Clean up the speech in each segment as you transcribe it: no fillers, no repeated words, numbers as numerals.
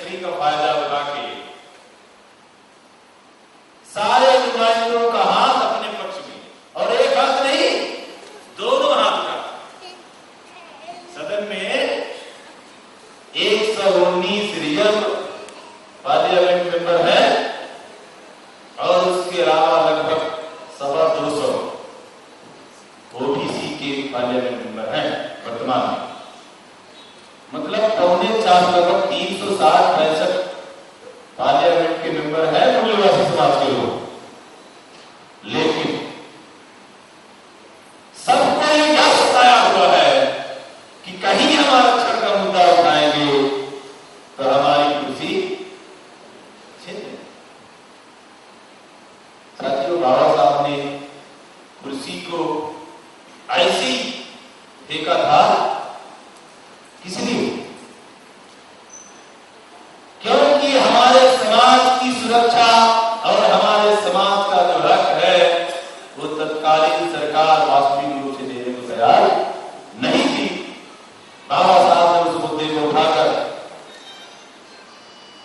Beneficiary का फायदा उठा के सारे नुमाइंदों का हाथ अपने पक्ष में, और एक हाथ नहीं, दोनों हाथ का। सदन में 119 रियल पार्लियामेंट मेंबर है और उसके अलावा लगभग 250 ओबीसी के पार्लियामेंट मेंबर हैं वर्तमान में। मतलब 4.25 लगभग 360-65 पार्लियामेंट के मेंबर है मूल्यवासी समाज के लोग। लेकिन सबको ये क्या सताया हुआ है कि कहीं हम आरक्षण का मुद्दा उठाएंगे तो हमारी कुर्सी छिन। साथियों, बाबा साहब ने कुर्सी को ऐसी फेंका था, किस लिए? क्योंकि हमारे समाज की सुरक्षा और हमारे समाज का जो हक है वो तत्कालीन सरकार वास्तविक रूप से देने को तैयार नहीं थी। बाबा साहब ने उस मुद्दे को उठाकर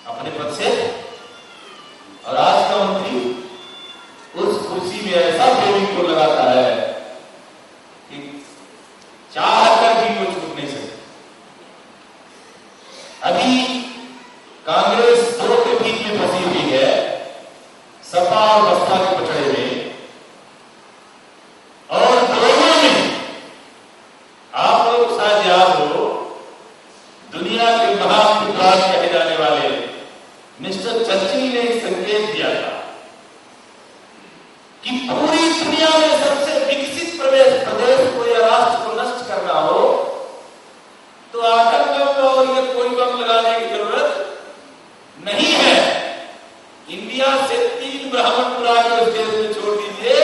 अपने पद से, और आज का मंत्री उस कुर्सी में ऐसा फेविक को लगाता है कि चाहकर भी वो छूट नहीं सकते। अभी कांग्रेस दो के बीच में फंसी हुई है, सपा और बसपा के पचड़े में, और दोनों में आप लोग शायद याद हो, दुनिया के महान विद्वान कहे जाने वाले मिस्टर चर्चिल ने एक संकेत दिया था कि पूरी दुनिया में सबसे विकसित प्रदेश को या राष्ट्र को नष्ट करना हो तो आतंक और ये कोई बम लगाने की जरूरत नहीं है। इंडिया से 3 ब्राह्मण पुरा के उस देश में छोड़ दीजिए,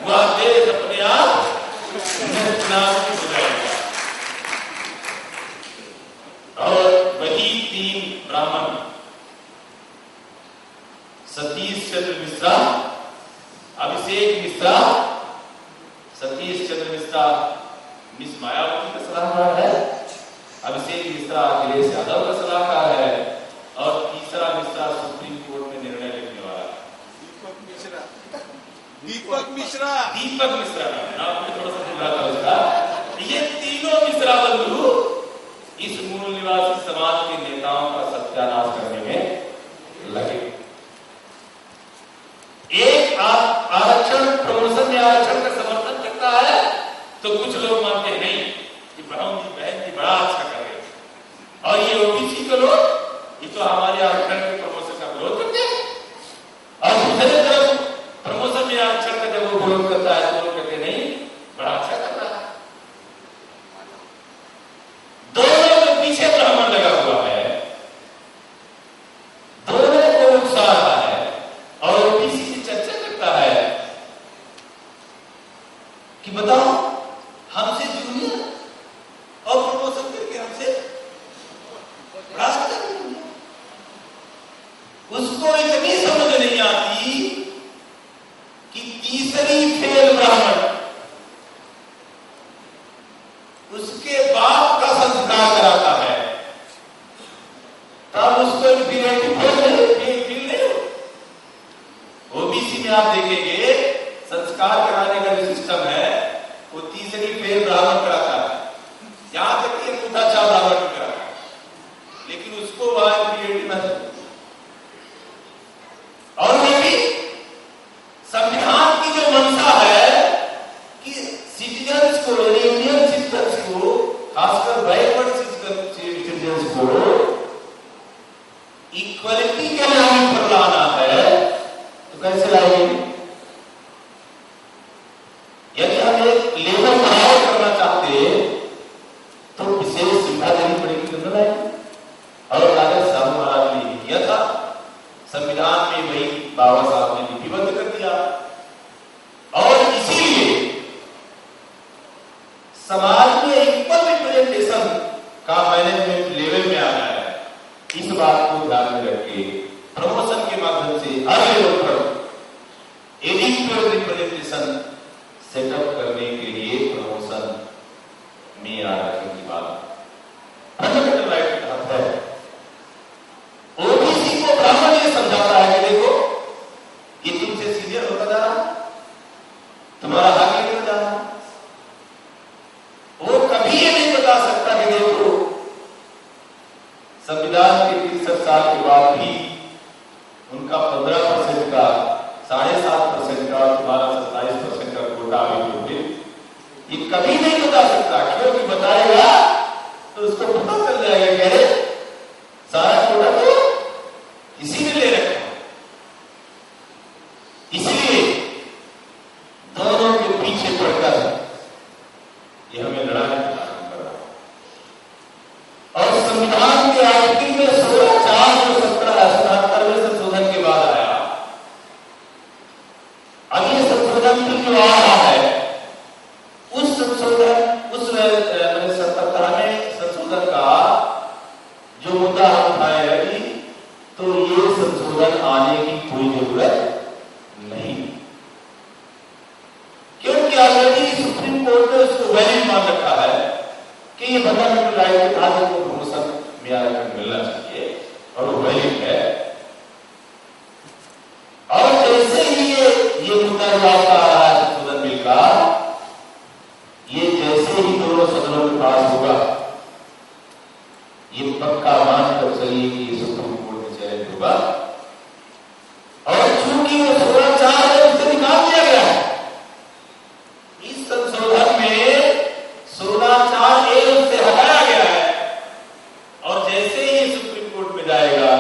वह देश अपने आप नास्तिक हो जाएगा। और वही 3 ब्राह्मण सतीश चंद्र मिश्रा, अभिषेक मिश्रा, सतीश चंद्र मिश्रा मिस मायावती का सलाहकार है, अभिषेक मिश्रा अखिलेश यादव का सलाहकार है, और तीसरा मिश्रा सुप्रीम कोर्ट में निर्णय लिखने वाला है, दीपक मिश्रा नाम में थोड़ा सा भूला था उसका। ये तीनों मिश्रा बंधु इस मूल निवासी समाज के नेताओं का सत्यानाश करने में लगे। एक आरक्षण, प्रमोशन में आरक्षण का समर्थन करता है तो कुछ लोग मानते हैं नहीं, कि ब्राह्मण जी बहन जी बड़ा अच्छा कर रहे हैं, और ये ओबीसी के लोग ये तो हमारे आरक्षण के प्रमोशन का विरोध करते हैं। और दूसरे तरफ प्रमोशन में आरक्षण का जब वो विरोध करता है तो लोग कहते नहीं बड़ा अच्छा कर रहा है। दोनों के पीछे ब्राह्मण लगा हुआ है, दोनों को उकसा रहा है और ओबीसी से चर्चा करता है कि बताओ हमसे जूनियर और प्रमोशन करके हमसे बड़ा अच्छा कर रहे हैं। उसको इतनी समझ नहीं आती कि तीसरी फेल ब्राह्मण उसके बाप का संस्कार कराता है, तब उसको फील नहीं हो। ओबीसी में आप देखेंगे संस्कार कराने का जो सिस्टम है वो तीसरी फेल ब्राह्मण कराता है, यहां तक कि अंगूठा छाप ब्राह्मण भी कराता है, लेकिन उसको वहां क्रिएटिव मैथड। और ये भी संविधान की जो मंशा है कि सिटीजन्स को, इंडियन सिटीजन्स को, खासकर बैकवर्ड सिटीजन्स को इक्वलिटी के नाम पर लाना है, तो कैसे लाएंगे? यदि हम एक लेवल बढ़ाव करना चाहते तो विशेष सुविधा देनी पड़ेगी, तो लाएंगे। और कागज साहू महाराज ने किया था, संविधान में वही बाबा साहब ने लिपिबद्ध कर दिया, और इसीलिए समाज में इक्वल रिप्रेजेंटेशन का मैनेजमेंट लेवल में आना है। इस बात को ध्यान में रखके प्रमोशन के माध्यम से हर लेवल पर इक्वल रिप्रेजेंटेशन सेटअप करने के लिए प्रमोशन में आरक्षण की बात फंडामेंटल राइट के तहत है। कभी नहीं बता सकता, क्योंकि बताएगा तो उसको पता चल जाएगा कि अरे सारा कोटा तो इसी ने ले रखा। इसलिए दोनों के पीछे पड़कर ये हमें लड़ाने का काम कर रहा है। और संविधान के आर्टिकल में 16(4) जो 1777वें संशोधन के बाद आया, अब ये संशोधन जो आ रहा है, उस संशोधन, उस 77वें संशोधन का जो मुद्दा हम उठाए अभी, तो ये संशोधन आने की कोई जरूरत नहीं, क्योंकि ऑलरेडी सुप्रीम कोर्ट ने उसको वैलिड मान रखा है कि ये फंडामेंटल राइट के आधार को प्रमोशन में आरक्षण मिलना चाहिए और वो वैलिड है। और जैसे ही ये मुद्दा जो आपका आ रहा है संशोधन बिल का, ये जैसे ही दोनों सदनों में पास होगा, ये पक्का मानकर चलिए कि ये सुप्रीम कोर्ट में चैलेंज होगा। और चूंकि वो 16(4) है, उससे निकाल दिया गया है इस संशोधन में, 16(4)A उससे हटाया गया है। और जैसे ही सुप्रीम कोर्ट में जाएगा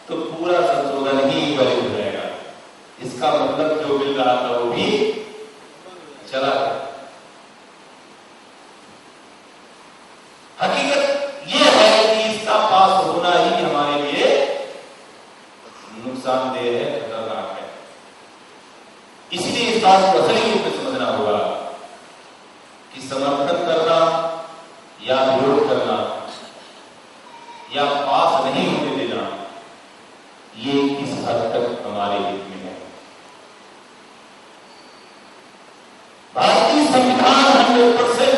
तो पूरा संशोधन ही वैलिड हो जाएगा। इसका मतलब जो बिल रहा था वो भी चला गया। हकीकत ये है कि इसका पास होना ही हमारे लिए नुकसानदेह है, खतरनाक है। इसलिए इस बात को असली रूप में समझना होगा कि समर्थन करना या विरोध करना या पास नहीं होने देना, ये किस हद तक हमारे हित में है। भारतीय संविधान 100%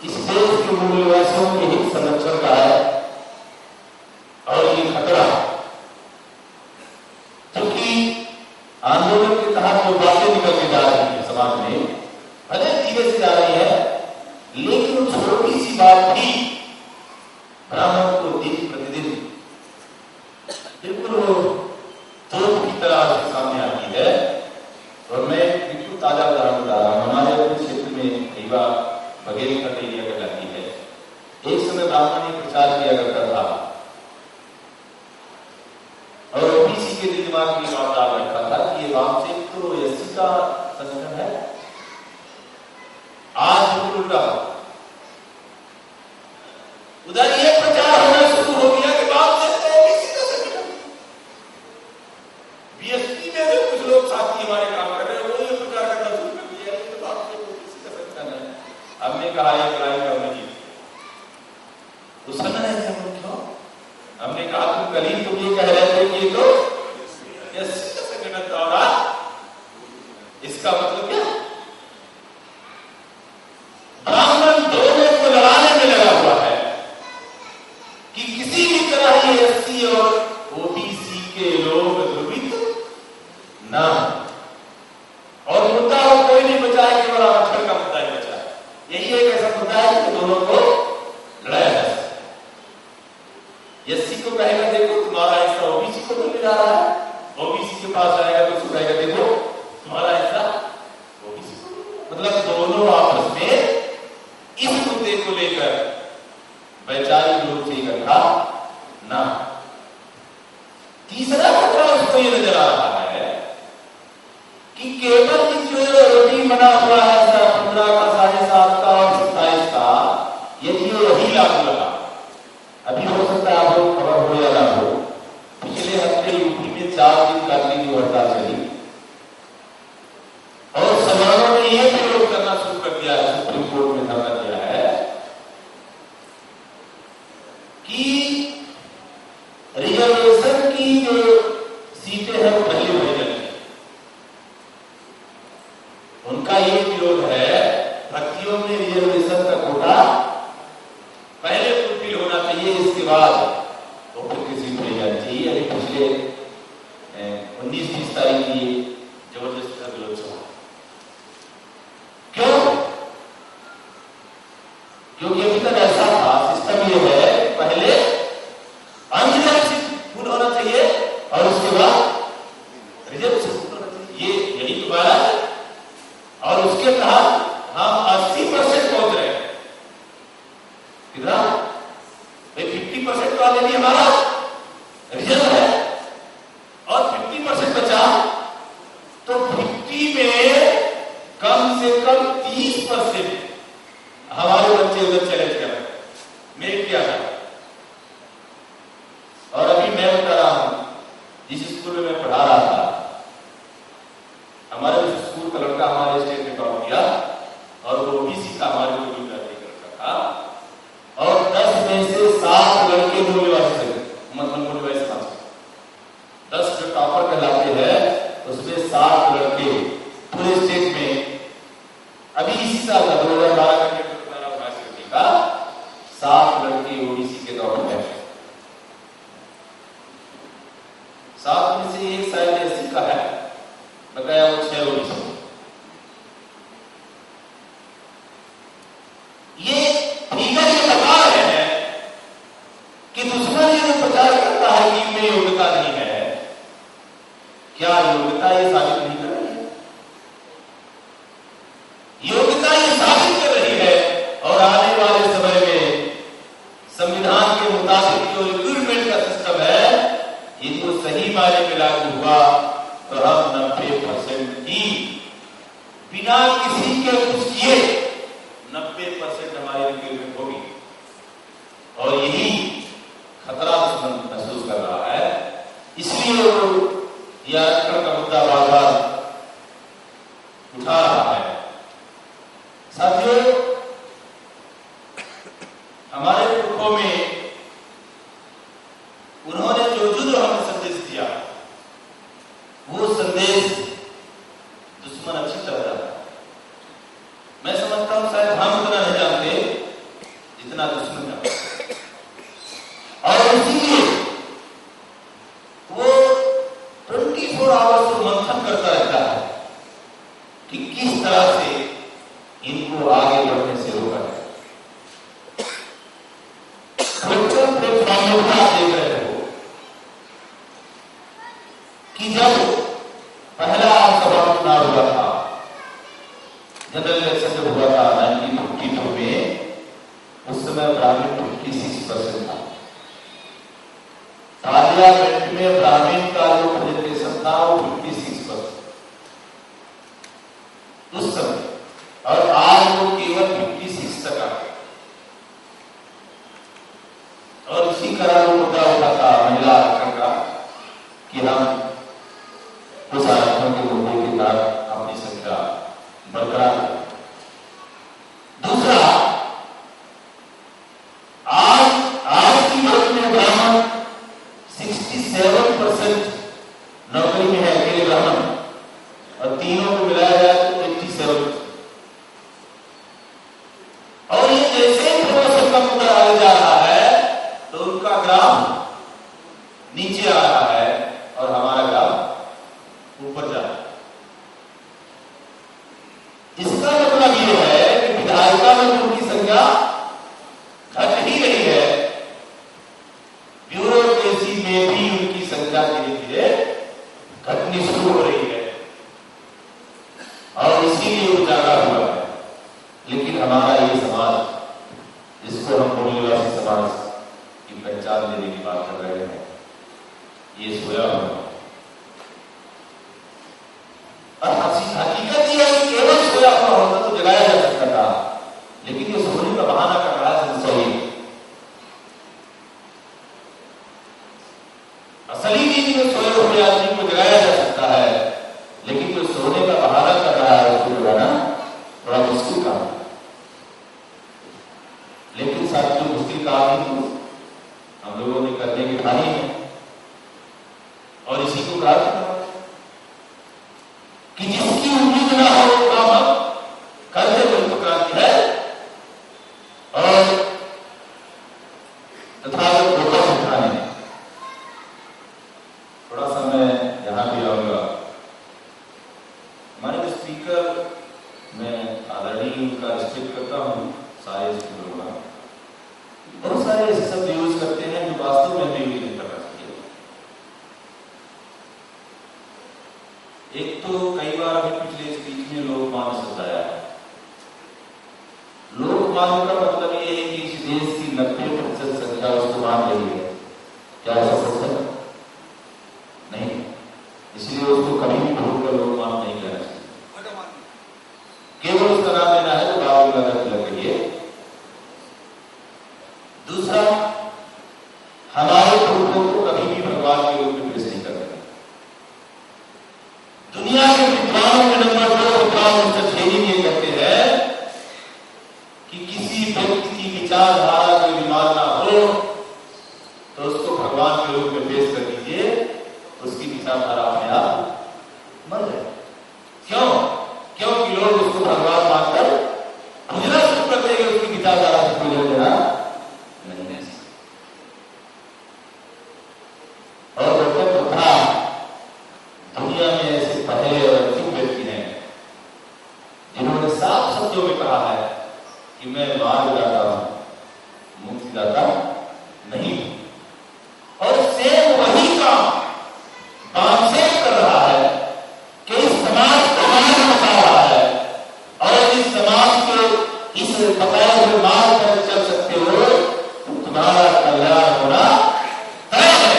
इस देश के मूल्यवासियों के हित संरक्षण का है। और ये खतरा, क्योंकि आंदोलन के तहत जो बातें निकल के जा रही है समाज में, भले धीरे से जा रही है, लेकिन छोटी सी बात भी ब्राह्मण को दिन प्रतिदिन बिल्कुल तोप की तरह के सामने आती है। और मैं बिल्कुल ताजा उदाहरण बता रहा हूं। हमारे अपने क्षेत्र में कई बार बघेल का एरिया कहलाती है। एक समय ब्राह्मण ने प्रचार किया करता था और ओबीसी के दिमाग में बात डाल रखा था कि ये वामसे तो एससी का संगठन है। आज बिल्कुल उल्टा, उधर ये प्रचार होना शुरू हो गया कि वामसे तो ओबीसी का संगठन। बीएसपी में जो कुछ लोग साथी हमारे काम कर रहे हैं, वो ये प्रचार करना शुरू कर दिया कि वामसे ओबीसी का संगठन है। हमने कहा ये लड़ाई का नहीं, उस समय हम क्यों, हमने कहा तुम करीब तुम ये कह रहे थे कि तो एससी का संगठन था, और इसका मतलब क्या, ब्राह्मण दोनों को लड़ाने में लगा हुआ है कि किसी भी तरह ये एससी और ओबीसी के लोग ध्रुवित ना, और मुद्दा को कोई नहीं बचा है, केवल आरक्षण का मुद्दा ही बचा है। यही एक ऐसा मुद्दा है कि दोनों को लड़ाया जा सकता है। एससी को कहेगा देखो तुम्हारा हिस्सा ओबीसी को मिलने जा रहा है, ओबीसी के पास आएगा तो उसको कहेगा देखो तुम्हारा हिस्सा ओबीसी को, मतलब दोनों आपस में इस मुद्दे को लेकर वैचारिक रूप से इकट्ठा ना। तीसरा खतरा उसको ये नजर आ रहा है कि केवल जो रूटीन बना हुआ है 15 का, 7.5 का और 27 का, यदि वही लागू लगा, अभी हो सकता है आप लोग खबर हो या ना हो, पिछले हफ्ते यूपी में 4 दिन कंटिन्यू हड़ताल चली और समारोह ने यह प्रयोग करना शुरू कर दिया है, सुप्रीम कोर्ट में धरना दिया है कि रिजर्वेशन की जो सीटें हैं वो पहले भेजन की, उनका ये विरोध है भर्तियों में रिजर्वेशन का कोटा पहले फुलफिल होना चाहिए, इसके बाद ओपन की सीट भेज जानी चाहिए। अभी पिछले 19-20 तारीख की जबरदस्त विरोध हुआ। क्यों? क्योंकि अभी तक ऐसा था, सिस्टम ये है पहले अनरिजर्वेशन फुल होना चाहिए और उसके बाद रिजर्वेशन फुल होना चाहिए, यही दोबारा है। और उसके तहत हम 80 अभी इसी साल का 2012 का यूनिवर्सिटी का 7 लड़के ओबीसी के दौर में, 7 में से एक शायद एससी का है, बताया वो 6 ओबीसी। ये फिगर ये बता रहे हैं कि दुश्मन ये जो प्रचार करता है कि इनमें योग्यता नहीं है, क्या योग्यता ये साबित नहीं कर रही है? योग्यता ये साबित कर रही है। और आने वाले समय में संविधान के मुताबिक जो रिक्रूटमेंट का सिस्टम है, ये जो सही मायने में लागू हुआ तो हम 90% ही बिना किसी के कुछ किए 90% हमारी रिक्रूटमेंट होगी। और यही खतरा दुश्मन महसूस कर रहा है, इसलिए वो यह आरक्षण का मुद्दा बार बार उठा रहा है। साथियों, हमारे पुरखों में उन्होंने जो हमें संदेश दिया, वो संदेश दुश्मन अच्छी तरह जाता है। मैं समझता हूं शायद हम उतना नहीं जानते जितना दुश्मन जानते, और इसीलिए वो 24 आवर्स मंथन करता रहता है कि किस तरह से इनको आगे बढ़ने से रोका जाए। देख रहे हो कि जब पहला सभा चुनाव हुआ था, जनरल इलेक्शन जब हुआ था 1952 में, उस समय ब्राह्मण 56% था। पार्लियामेंट में ब्राह्मण का जो प्रेजेंटेशन था वो 56% उस समय, और आज वो केवल 56 तक आ गया। और इसी कारण वो मुद्दा उठा था महिला आरक्षण का कि हम उस आरक्षण के मुद्दे के साथ अपनी संख्या बरकरार करें। दूसरा, आज की डेट में ब्राह्मण 67% नौकरी में है, अकेले ब्राह्मण, और तीनों को मिलाया जाए तो 87। और ये जैसे प्रमोशन का मुद्दा आगे जा रहा है तो उनका ग्राफ नीचे आ रहा है और हमारा ग्राफ ऊपर जा रहा है। इसका मतलब ये है कि विधायिका में उनकी संख्या घट ही रही है, ब्यूरोक्रेसी में भी उनकी संख्या धीरे धीरे घटनी शुरू हो रही है, और इसीलिए उजागर हुआ है। लेकिन हमारा ये समाज, जिसको हम मूल्यवासी समाज की पहचान देने की बात कर रहे हैं, ये सोया हुआ। और हकीकत ये है कि केवल सोया हुआ होता तो जगाया जा सकता था, लेकिन ये सोने का बहाना कर रहा है सही। असली नींद में सोए हुए आदमी को जगाया जा सकता है, लेकिन जो सोने का बहाना कर रहा है उसको जगाना बड़ा मुश्किल काम है। लेकिन साथ जो मुश्किल काम ही तो हम लोगों ने करने की ठानी है, और इसी को कहा कि जिसकी उम्मीद ना हो वो काम हम करते हुए क्रांति है, और तथागत धोखा उठाने में। थोड़ा सा मैं यहां भी आऊंगा। हमारे स्पीकर मैं आदरणीय उनका रिस्पेक्ट करता हूं, सारे स्पीकरों का। बहुत सारे ऐसे शब्द यूज करते हैं जो वास्तव में भी नहीं करना चाहिए। एक तो कई बार अभी पिछले स्पीच में लोकमान्य शब्द आया है। लोकमान्य का मतलब ये है कि इस देश की 90% संख्या उसको मान रही है। क्या ऐसा सच है? नहीं, इसलिए उसको कभी भी भूलकर लोकमान्य नहीं कहना चाहिए। केवल उसका नाम लेना है तो बाबू लग रही है। दूसरा, हमारे पुरखों को कभी भी भगवान के रूप में पेश नहीं करते। दुनिया के विद्वानों में नंबर 2 विद्वान मुंशी ये कहते हैं कि किसी व्यक्ति की विचारधारा को विमान ना हो तो उसको भगवान के रूप में पेश कर दीजिए, उसकी विचारधारा अपने आप मर जाए। क्यों? क्योंकि लोग उसको भगवान मानकर कि मैं मार्गदाता हूं, मुक्तिदाता नहीं हूं। और सेम वही काम बामसेन कर रहा है कि इस समाज को मार्ग बता रहा है, और इस समाज के इस बताए हुए मार्ग पर चल सकते हो तो तुम्हारा कल्याण होना तय है।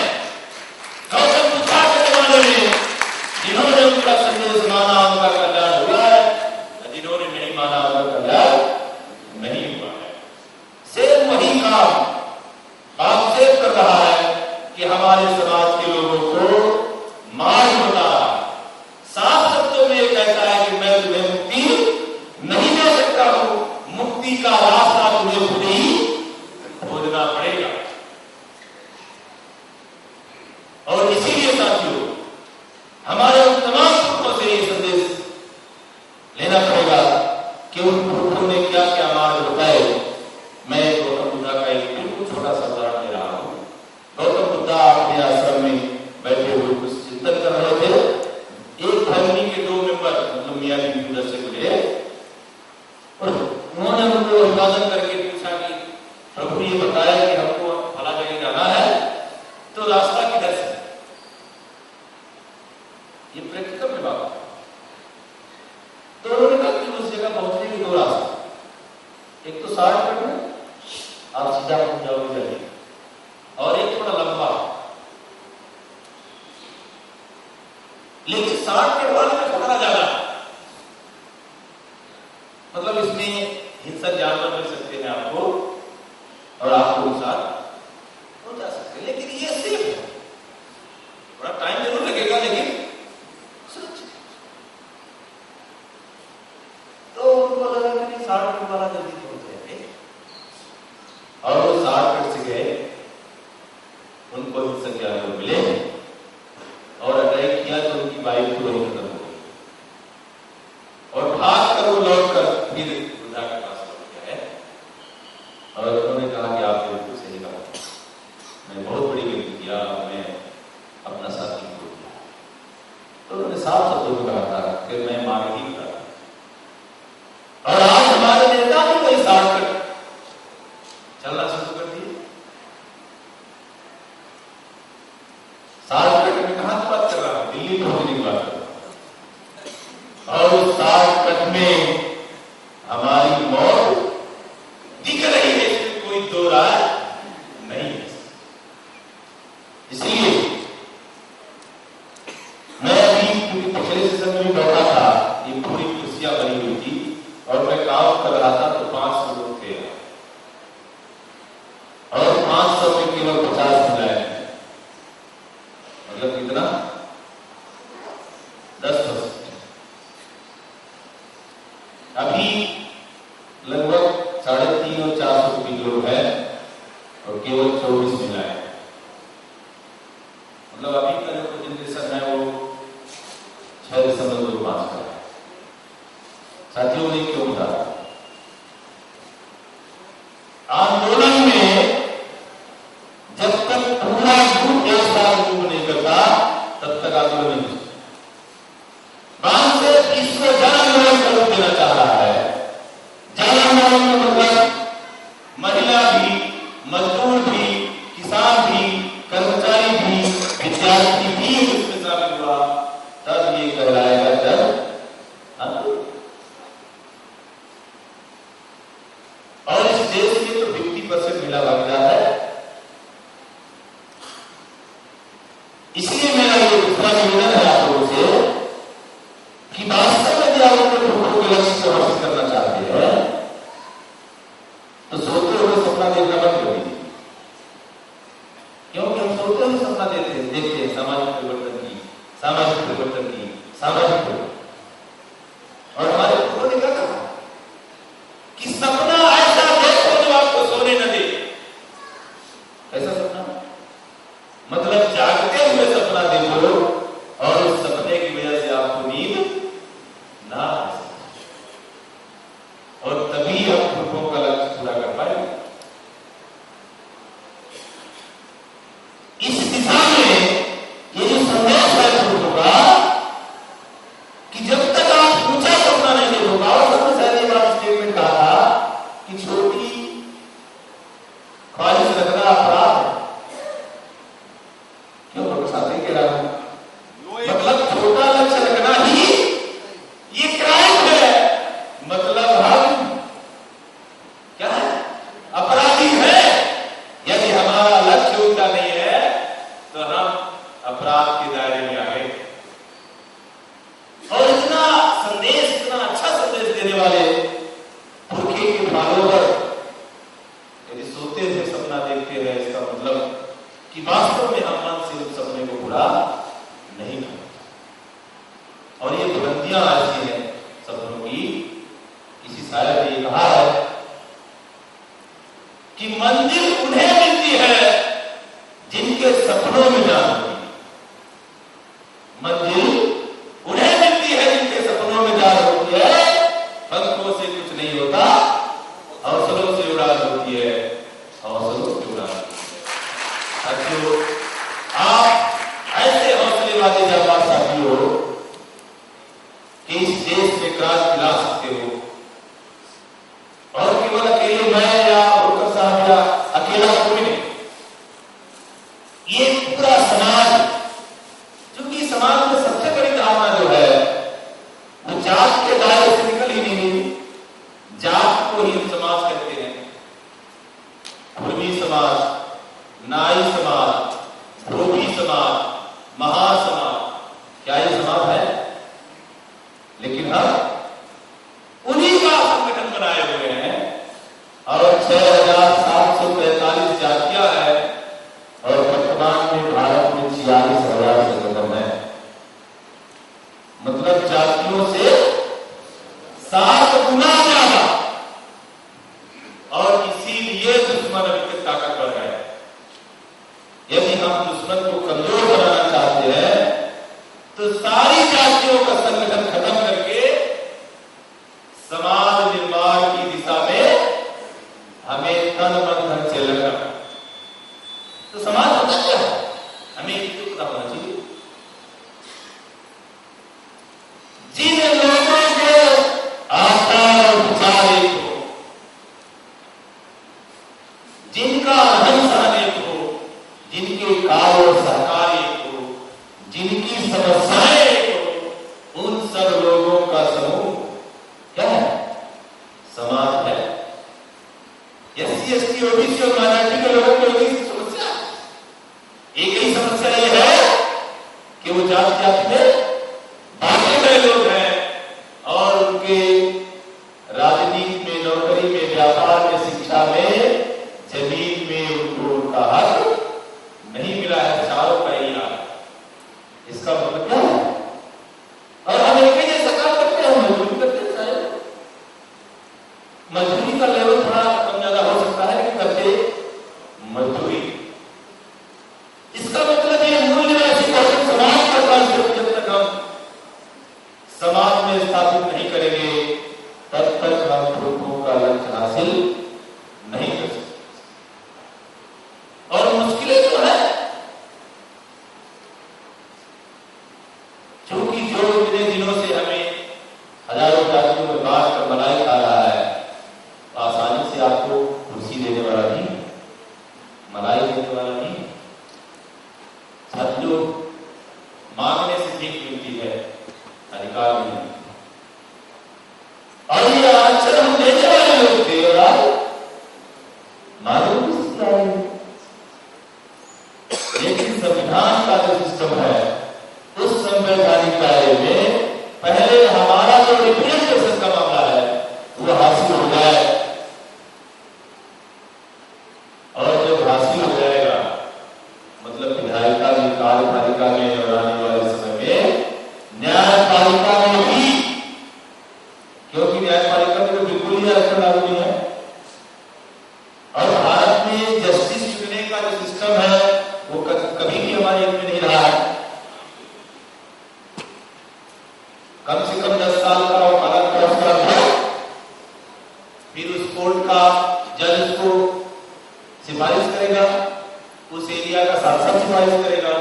गौतम बुद्ध के जमाने में जिन्होंने उनका संदेश माना उनका कल्याण हुआ है, जिन्होंने नहीं माना उनका कल्याण नहीं हुआ है। सेम वही काम बामसेन कर रहा है कि हमारे समाज के लोगों को मार्ग बता रहा है। साफ शब्दों में ये कहता है कि मैं तुम्हें मुक्ति नहीं दे सकता हूं, मुक्ति का रास्ता तुम्हें खुद ही खोजना पड़ेगा। और इसीलिए साथियों हमारे उन तमाम पुरुषों से ये संदेश लेना पड़ेगा कि उन पुरुषों ने क्या क्या मार्ग बताए। मैं गौतम बुद्ध का एक बिल्कुल छोटा सा उदाहरण दे रहा हूं। गौतम बुद्ध अपने आश्रम में बैठे हुए कुछ चिंतन कर रहे थे। एक फैमिली के 2 मेंबर मतलब मियां बीवी उधर से मिले और उन्होंने उनको अभिवादन करके पूछा कि प्रभु ये बताया कि हमको फला जगह जाना है, तो रास्ता किधर से? ये प्रैक्टिकल में बात है। तो उन्होंने कहा कि उस जगह पहुंचने के 2 रास्ते, एक तो शॉर्टकट में आप सीधा पहुंच जाओगे जल्दी, और एक थोड़ा लंबा। लेकिन शॉर्टकट वाले में खतरा ज्यादा है, मतलब इसमें हिंसक जानवर मिल सकते हैं आपको और आपको साथ हो जा सकते हैं, लेकिन ये सेफ है। थोड़ा टाइम जरूर लगेगा लेकिन सुरक्षित। तो उनको लगा कि शॉर्टकट वाला जल्दी पहुंच जाएंगे, और वो शॉर्टकट से गए। उनको हिंसक जानवर मिले और अटैक किया तो उनकी बाइक तो वही खत्म हो गई, और भाग कर वो लौटकर फिर बुद्धा के पास लौट गए और उन्होंने कहा कि आप बिल्कुल सही कहा, मैं बहुत बड़ी गलती किया, मैं अपना साथी खो दिया। तो उन्होंने साफ शब्दों में कहा था कि मैं मार्ग ही था। और आज हमारे नेता भी कोई शॉर्टकट चलना शुरू कर दिए। शॉर्टकट में कहां की बात कर रहा हूं? दिल्ली पहुंचने की बात कर रहा हूं। और उस शॉर्टकट में हमारी मौत दिख रही है, इसमें कोई 2 राय नहीं है। इसलिए मैं अभी क्योंकि पिछले सेशन में बैठा था, ये पूरी कुर्सियां बनी हुई थी और मैं काम कर रहा था, तो 500 लोग थे और 500 में केवल 50 मिलाए, मतलब कितना? 10%। अभी लगभग 350 और 400 की लोग है और केवल 24 मिलाए, मतलब अभी का जो प्रेजेंटेशन है वो 6.25 का है। साथियों ने क्यों बताया? आंदोलन में जब तक पूरा ग्रुप एक साथ मूव नहीं करता तब तक आंदोलन नहीं होता। बामसेन इसको जन आंदोलन का रूप देना चाह रहा है। जन आंदोलन में मतलब महिला भी, मजदूर भी, किसान भी, कर्मचारी भी, विद्यार्थी भी उसमें शामिल हुआ, तब ये कहलाएगा जन आंदोलन। और इस देश में तो 50% महिला भागीदार है। इसलिए मेरा ये दूसरा निवेदन है आप लोगों से कि वास्तव में यदि आप अपने पुरुषों के लक्ष्य को हासिल करना चाहते हैं तो सोते हुए सपना देखना बंद कर दीजिए। क्योंकि हम सोते हुए सपना देखते हैं सामाजिक परिवर्तन की, सामाजिक परिवर्तन की, सामाजिक परिवर्तन। और हमारे पुरुषों ने क्या कहा कि सपना ऐसा देखो जो आपको सोने न दे। ऐसा सपना मतलब जागते हुए सपना देखो और उस सपने की वजह से आपको नींद ना आ सके, और तभी आप पुरुषों का लक्ष्य पूरा कर पाएंगे। इस दिशा में ये जो संदेश है पुरुषों का कि जब तक आप ऊंचा सपना नहीं देखोगे, और सबसे पहले बात स्टेटमेंट कहा था कि के फॉलोवर यदि सोते हुए सपना देखते हैं, इसका मतलब कि वास्तव में हम मन से उस सपने को पूरा नहीं करते। और ये बुलंदियां ऐसी हैं सपनों की, किसी शायर ने कहा है कि मंजिल उन्हें मिलती है जिनके सपनों में जान होती है। मंजिल उन्हें मिलती है जिनके सपनों में जान होती है। पंखों से कुछ नहीं होता, हौसलों से उड़ान होती है, हौसलों से उड़ान होती है। साथियों, आप ऐसे हौसले वाले जाबाज साथी हो कि इस देश में क्रांति ला सकते हो, और केवल अकेले मैं या होकर साहब या अकेला कोई नहीं, ये पूरा समाज, क्योंकि समाज में सबसे बड़ी धारणा जो है वो जात के दायरे से निकल ही नहीं। जात को ही समाज कहते हैं। कुर्मी समाज, नाई समाज, धोबी समाज, महासमाज, क्या ये समाज है? लेकिन हम उन्हीं का संगठन बनाए हुए हैं और 6,745 जातियां हैं और वर्तमान में भारत में 46,000 संगठन है। मतलब जातियों से 7 गुना ज्यादा। और इसीलिए दुश्मन अभी ताकतवर है। यदि हम दुश्मन को कमजोर बनाना चाहते हैं तो सारी जातियों का संगठन खत्म करके समाज निर्माण की दिशा में हमें तन मन धन से लगना। तो समाज होता क्या है, हमें इसको पता होना चाहिए। जिन लोगों को आस्था और विचार एक हो, जिनका रहन सहन एक हो, जिनके कार्य और सहकार एक हो, जिनकी समस्याएं एक हो, उन सब लोगों का समूह क्या है? समाज है। एससी एसटी ओबीसी और माइनॉरिटी के लोगों को एक ही समस्या, एक ही समस्या ये है कि वो जात जात में बांटे गए लोग हैं और उनके राजनीति में, नौकरी में, व्यापार में, शिक्षा में, जमीन में उनको उनका हक नहीं मिला है। चारों का ही हाल। इसका मतलब क्या है? और हम एक ही जैसा काम करते हैं, मजदूरी करते हैं। शायद मजदूरी का लेवल थोड़ा कम ज्यादा हो सकता है, लेकिन करते मजदूरी। इसका मतलब ये मूल्य राशि को समाज का कांसेप्ट जब तक हम समाज में स्थापित नहीं करेंगे तब तक हम खुद का लक्ष्य हासिल नहीं कर सकते। और मुश्किलें जो है, क्योंकि जो इतने दिनों से हमें हजारों जातियों में बांट कर मलाई खा रहा है, तो आसानी से आपको कुर्सी देने वाला नहीं, मलाई देने वाला नहीं। साथियों, मांगने से भीख मिलती है, अधिकार नहीं। और ये आरक्षण हम देने वाले लोग थे और आज मालूम किसका है। लेकिन संविधान का जो सिस्टम है, उस संवैधानिक दायरे में पहले हमारा जो रिप्रेजेंटेशन का मामला है वो हासिल हो जाए। और जब हासिल हो जाएगा मतलब विधायिका में, कार्यपालिका में और आने वाले समय में न्यायपालिका में भी, क्योंकि न्यायपालिका में तो बिल्कुल ही आरक्षण लागू नहीं है। और भारत में जस्टिस चुनने का जो सिस्टम है वो कभी भी हमारे हित में नहीं रहा है। कम से कम 10 साल का वकालत का उसका अनुभव, फिर उस कोर्ट का जज उसको सिफारिश करेगा, उस एरिया का सांसद सिफारिश करेगा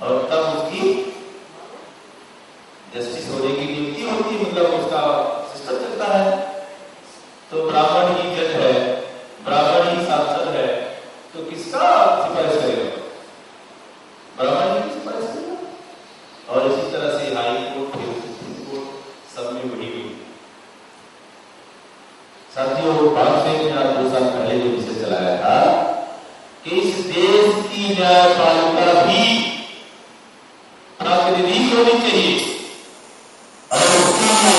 और तब उसकी जस्टिस होने की नियुक्ति होती है। मतलब उसका सिस्टम चलता है। तो ब्राह्मण ही जज है, ब्राह्मण ही सांसद है, तो किसका सिफारिश करेगा? ब्राह्मण ही सिफारिश करेगा। और इसी तरह से हाई कोर्ट, सुप्रीम कोर्ट, सब में वही हुई। साथियों, 2 साल पहले जो विषय चलाया था कि इस देश की न्यायपालिका भी प्रातिनिधिक होनी चाहिए और उसको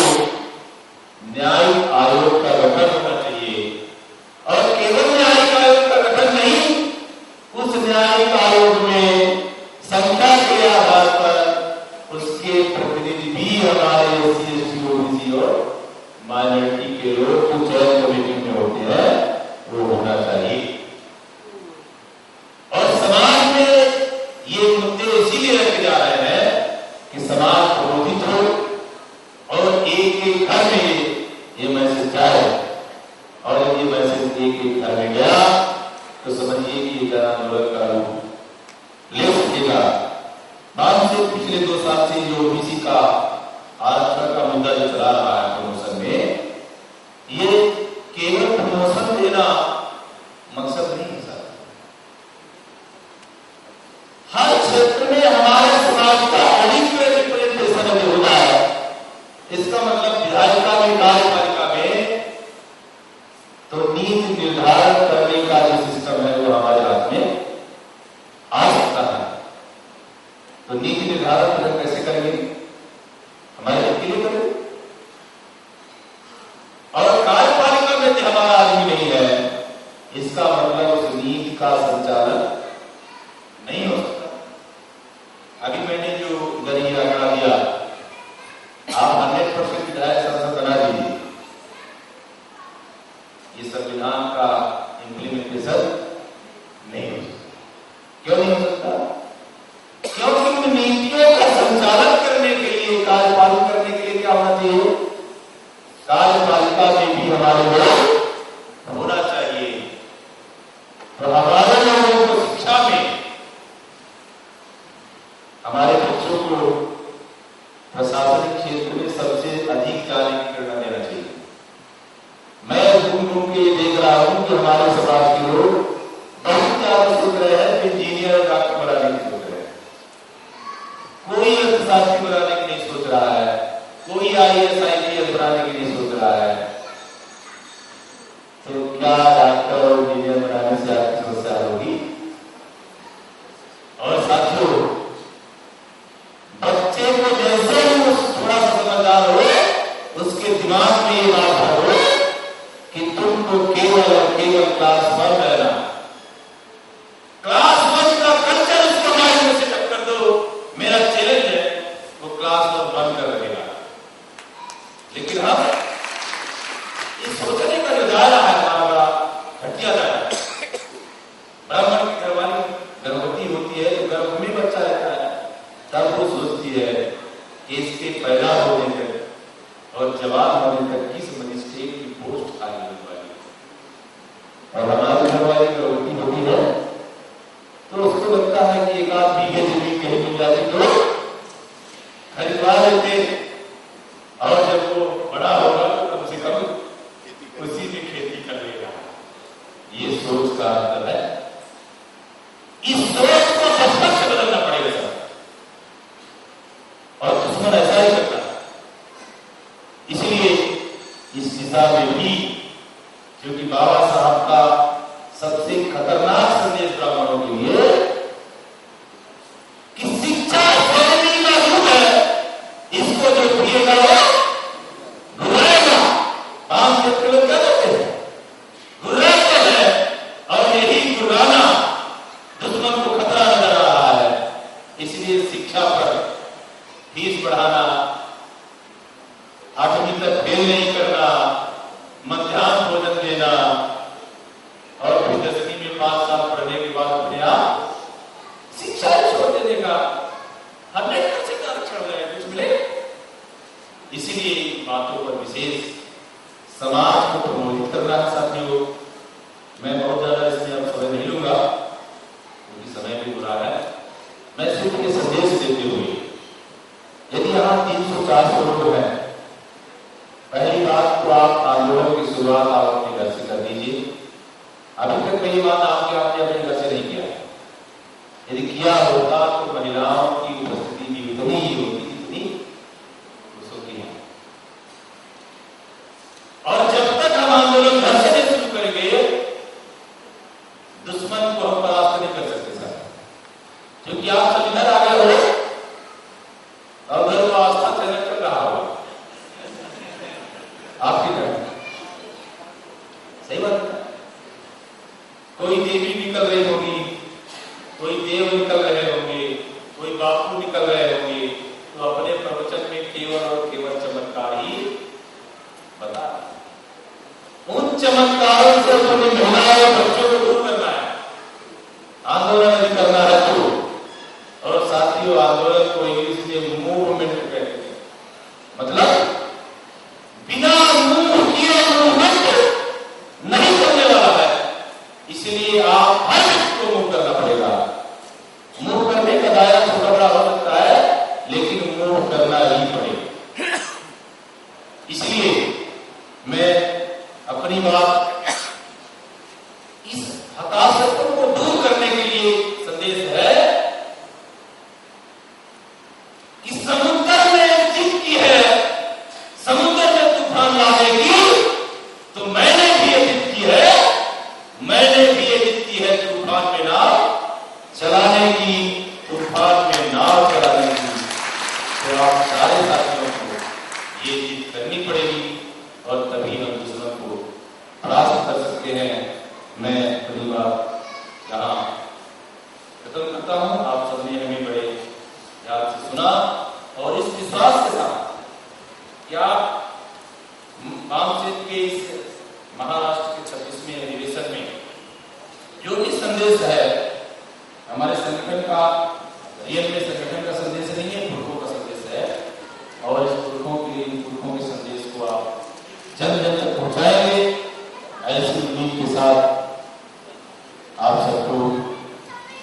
न्याय आयोग का गठन होना चाहिए। और केवल न्यायिक आयोग का गठन नहीं, उस न्यायिक आयोग में संख्या के आधार पर उसके प्रतिनिधि भी हमारे एससी, एसटी, ओबीसी और माइनॉरिटी के लोग जो चयन कमेटी में होते हैं वो होना चाहिए। और समाज में ये मुद्दे इसीलिए रखे जा रहे हैं कि समाज क्रोधित हो और एक एक घर में ये मैसेज जाए, और ये मैसेज एक एक घर में गया तो समझिए कि ये आंदोलन का रूप ले सकेगा। बाद से पिछले 2 साल से जो ओबीसी का आरक्षण का मुद्दा जो चला रहा है प्रमोशन में, ये केवल प्रमोशन देना मकसद नहीं है सर। हर क्षेत्र में हमारे समाज का एडिक्वेट रिप्रेजेंटेशन जो होता है, इसका मतलब विधायिका में, कार्यपालिका में तो नीति निर्धारण करने का जो सिस्टम है वो हमारे हाथ में आ सकता है। तो नीति निर्धारण हम कैसे करेंगे? हमारे वकील करेंगे। और कार्यपालिका में जो हमारा आदमी नहीं है, इसका मतलब उस नीति का संचालन नहीं हो सकता। अभी मैंने जो इधर ही आंकड़ा दिया, आप 100% विधायक संसद बना दीजिए, ये संविधान का इम्प्लीमेंटेशन नहीं हो सकता। क्यों नहीं हो सकता? क्योंकि उन नीतियों का संचालन करने के लिए, कार्यपालन करने के लिए क्या होना चाहिए? कार्यपालिका में भी हमारे लोग होना चाहिए। तो हमारे लोगों को शिक्षा में हमारे बच्चों को प्रशासनिक क्षेत्र में सबसे अधिक जाने की प्रेरणा देना चाहिए। मैं घूम घूम के देख रहा हूं कि हमारे समाज के लोग बहुत ज्यादा सोच रहे हैं कि इंजीनियर और डॉक्टर बनाने की सोच रहे हैं। कोई अर्थशास्त्री बनाने की नहीं सोच रहा है, कोई IAS IPS बनाने की नहीं सोच रहा है। तो क्या डॉक्टर और इंजीनियर बनाने से आपकी समस्या होगी? और साथियों, बच्चे को जैसे ही वो थोड़ा सा समझदार हो, उसके दिमाग में ये बात भरो कि तुमको केवल और केवल क्लास 1 रहना। क्लास 1 का कल्चर उसको माइंड में सेटअप कर दो। मेरा चैलेंज है वो क्लास 1 बंद कर देगा। लेकिन हम इस सोचने का जो दायरा है हमारा घटिया दायरा है। ब्राह्मण की घरवाली गर्भवती होती है, तो गर्भ में बच्चा रहता है, तब वो सोचती है कि इसके पैदा होने तक और जवान होने तक किस मजिस्ट्रेट की पोस्ट खाली होने वाली है। और हमारी घरवाली गर्भवती होती है तो उसको लगता है कि एक आध बीघे जमीन कहीं मिल जाती तो खरीदवा लेते, और जब वो बड़ा होगा तो कम से कम उसी में खेती कर लेगा। ये सोच का अंतर है। इस सोच को बचपन से बदलना पड़ेगा सर, और दुश्मन ऐसा ही करता है। इसलिए इस दिशा में भी, क्योंकि बाबा साहब का सबसे खतरनाक संदेश ब्राह्मणों के लिए कि शिक्षा स्वामी का रूप है, इसको जो पिएगा वो घुराएगा। आम के लोग क्या करते हैं? घुराते हैं, और यही घुराना दुश्मन को खतरा नजर आ रहा है। इसलिए शिक्षा पर फीस बढ़ाना, 8वीं तक फेल नहीं करना, मध्याह्न भोजन देना, और फिर 10वीं में 5 साल पढ़ने के बाद अपने आप शिक्षा छोड़ देने का 100% आरक्षण है, कुछ मिले। इसीलिए इन बातों पर विशेष समाज को प्रमोदित करना है साथियों। मैं बहुत ज्यादा इसमें अब समय नहीं लूंगा क्योंकि समय भी बुरा है। मैं सिर्फ ये संदेश देते हुए, यदि यहाँ 300-400 लोग हैं, पहली बात तो आप आंदोलन की शुरुआत आप अपने घर से कर दीजिए। अभी तक कई बात आपने अपने घर से नहीं किया है। यदि किया होता तो महिलाओं की उपस्थिति भी उतनी ही होती जितनी पुरुषों की है। और जब तक हम आंदोलन घर से नहीं शुरू करेंगे, दुश्मन को हम परास्त नहीं कर सकते सर। क्योंकि आप सब इधर आ गए हो और उधर तो आस्था चैनल चल रहा हो आपकी तरफ। कोई देवी निकल रही होगी, कोई देव निकल रहे होंगे, कोई बापू निकल रहे होंगे, तो अपने प्रवचन में केवल और केवल चमत्कार ही बता। उन चमत्कारों से अपनी महिलाओं और बच्चों को दूर करना है, आंदोलन भी करना है तो। और साथियों, आंदोलन को इंग्लिश में मूवमेंट कहते हैं, मतलब बिना मूव किए मूवमेंट नहीं करने वाला है। इसलिए आप हर व्यक्ति को मूव करना पड़ेगा। मूव करने का दायरा छोटा बड़ा हो सकता है, लेकिन मूव करना ही पड़ेगा। इसलिए मैं अपनी बात इस हताशा को दूर करने के लिए संदेश है कि समुद्र में जितनी है, समुद्र में तूफान लाएगी तो मैंने भी ये जिद की है, मैंने भी ये जिद की है तूफान में नाव चलाने की, तूफान में नाव चलाने की। तो आप सारे साथियों को ये जिद करनी पड़ेगी और तभी हम दुश्मन को परास्त कर सकते हैं। मैं अपनी बात यहाँ खत्म करता हूँ। आप सबने हमें बड़े ध्यान से सुना और इस विश्वास के साथ कि आप मामचेत के इस महाराष्ट्र के 26वें अधिवेशन में जो भी संदेश है, हमारे संगठन का, रियल में संगठन का संदेश नहीं है, पुरखों का संदेश है, और इस पुरखों के संदेश को आप जन जन तक पहुंचाएंगे। ऐसी उम्मीद के साथ आप सबको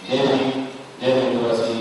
जय भीम, जय हिंदवासी।